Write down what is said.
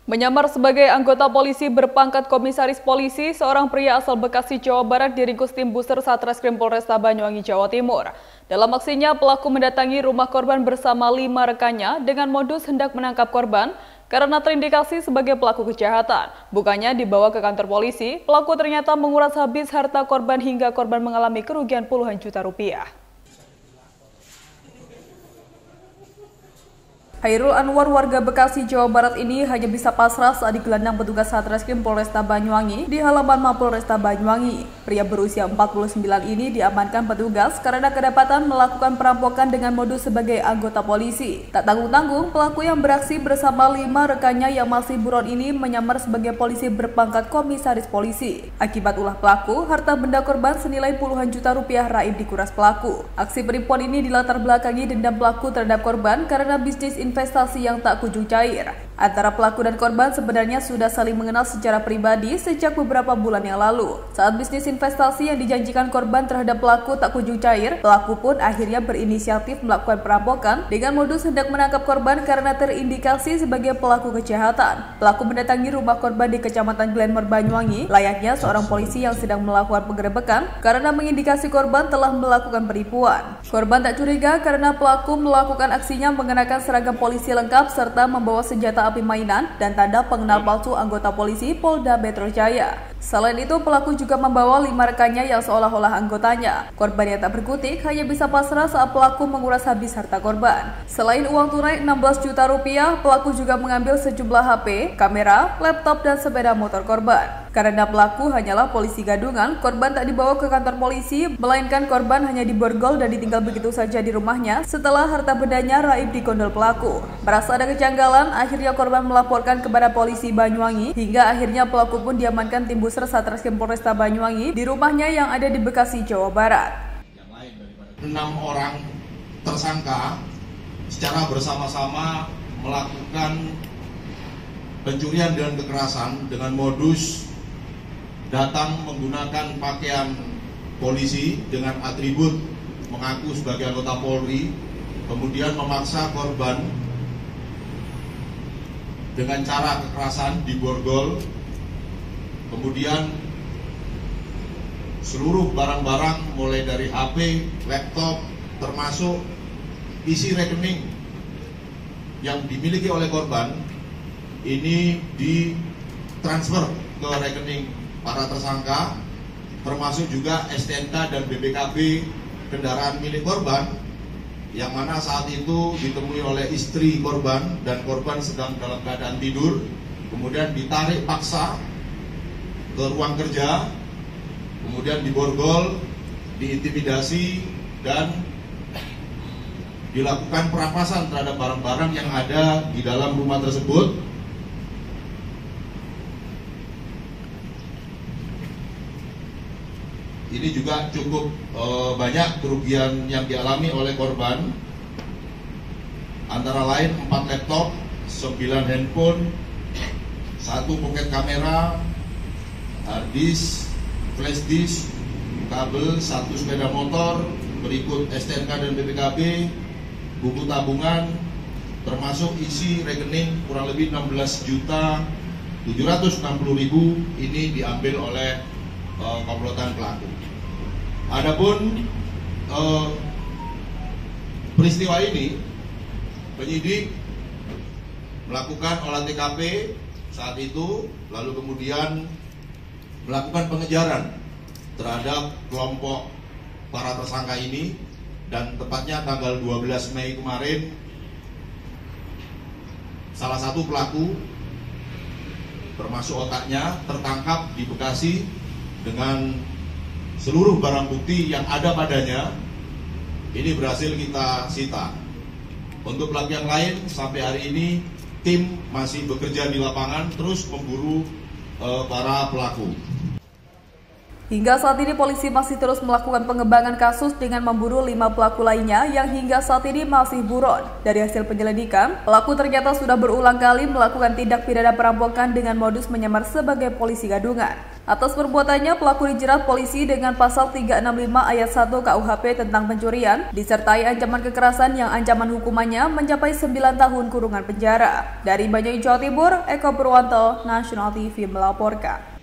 Menyamar sebagai anggota polisi berpangkat komisaris polisi, seorang pria asal Bekasi, Jawa Barat diringkus tim Buser Satreskrim Polresta Banyuwangi, Jawa Timur. Dalam aksinya, pelaku mendatangi rumah korban bersama 5 rekannya dengan modus hendak menangkap korban karena terindikasi sebagai pelaku kejahatan. Bukannya dibawa ke kantor polisi, pelaku ternyata menguras habis harta korban hingga korban mengalami kerugian puluhan juta rupiah. Hairul Anwar warga Bekasi, Jawa Barat ini hanya bisa pasrah saat digelandang petugas Satreskrim Polresta Banyuwangi di halaman Mapolresta Banyuwangi. Pria berusia 49 ini diamankan petugas karena kedapatan melakukan perampokan dengan modus sebagai anggota polisi. Tak tanggung-tanggung, pelaku yang beraksi bersama 5 rekannya yang masih buron ini menyamar sebagai polisi berpangkat komisaris polisi. Akibat ulah pelaku, harta benda korban senilai puluhan juta rupiah raib dikuras pelaku. Aksi penipuan ini dilatar belakangi dendam pelaku terhadap korban karena bisnis investasi yang tak kunjung cair. Antara pelaku dan korban sebenarnya sudah saling mengenal secara pribadi sejak beberapa bulan yang lalu. Saat bisnis investasi yang dijanjikan korban terhadap pelaku tak kunjung cair, pelaku pun akhirnya berinisiatif melakukan perampokan dengan modus hendak menangkap korban karena terindikasi sebagai pelaku kejahatan. Pelaku mendatangi rumah korban di Kecamatan Glenmore, Banyuwangi, layaknya seorang polisi yang sedang melakukan penggerebekan karena mengindikasi korban telah melakukan penipuan. Korban tak curiga karena pelaku melakukan aksinya mengenakan seragam polisi lengkap serta membawa senjata api mainan dan tanda pengenal palsu anggota polisi Polda Metro Jaya. Selain itu, pelaku juga membawa 5 rekannya yang seolah-olah anggotanya. Korban yang tak berkutik hanya bisa pasrah saat pelaku menguras habis harta korban. Selain uang tunai 16 juta rupiah, pelaku juga mengambil sejumlah HP, kamera, laptop, dan sepeda motor korban. Karena pelaku hanyalah polisi gadungan, korban tak dibawa ke kantor polisi, melainkan korban hanya diborgol dan ditinggal begitu saja di rumahnya setelah harta bendanya raib di kondol pelaku. Merasa ada kejanggalan, akhirnya korban melaporkan kepada polisi Banyuwangi, hingga akhirnya pelaku pun diamankan tim Buser Satreskrim Polresta Banyuwangi di rumahnya yang ada di Bekasi, Jawa Barat. 6 orang tersangka secara bersama-sama melakukan pencurian dengan kekerasan dengan modus datang menggunakan pakaian polisi dengan atribut mengaku sebagai anggota Polri, kemudian memaksa korban dengan cara kekerasan diborgol, kemudian seluruh barang-barang mulai dari HP, laptop, termasuk isi rekening yang dimiliki oleh korban ini ditransfer ke rekening para tersangka, termasuk juga STNK dan BPKB kendaraan milik korban, yang mana saat itu ditemui oleh istri korban dan korban sedang dalam keadaan tidur, kemudian ditarik paksa ke ruang kerja, kemudian diborgol, diintimidasi, dan dilakukan perampasan terhadap barang-barang yang ada di dalam rumah tersebut. Ini juga cukup banyak kerugian yang dialami oleh korban, antara lain 4 laptop, 9 handphone, 1 pocket kamera, hard disk, flash disk, kabel, 1 sepeda motor, berikut STNK dan BPKB, buku tabungan, termasuk isi rekening kurang lebih 16.760.000 ini diambil oleh komplotan pelaku. Adapun peristiwa ini, penyidik melakukan olah TKP saat itu, lalu kemudian melakukan pengejaran terhadap kelompok para tersangka ini, dan tepatnya tanggal 12 Mei kemarin salah satu pelaku termasuk otaknya tertangkap di Bekasi dengan seluruh barang bukti yang ada padanya. Ini berhasil kita sita. Untuk pelaku yang lain, sampai hari ini tim masih bekerja di lapangan terus memburu para pelaku. Hingga saat ini polisi masih terus melakukan pengembangan kasus dengan memburu 5 pelaku lainnya yang hingga saat ini masih buron. Dari hasil penyelidikan, pelaku ternyata sudah berulang kali melakukan tindak pidana perampokan dengan modus menyamar sebagai polisi gadungan. Atas perbuatannya, pelaku dijerat polisi dengan pasal 365 ayat 1 KUHP tentang pencurian, disertai ancaman kekerasan yang ancaman hukumannya mencapai 9 tahun kurungan penjara. Dari Banyuwangi, Jawa Timur, Eko Purwanto, Nasional TV melaporkan.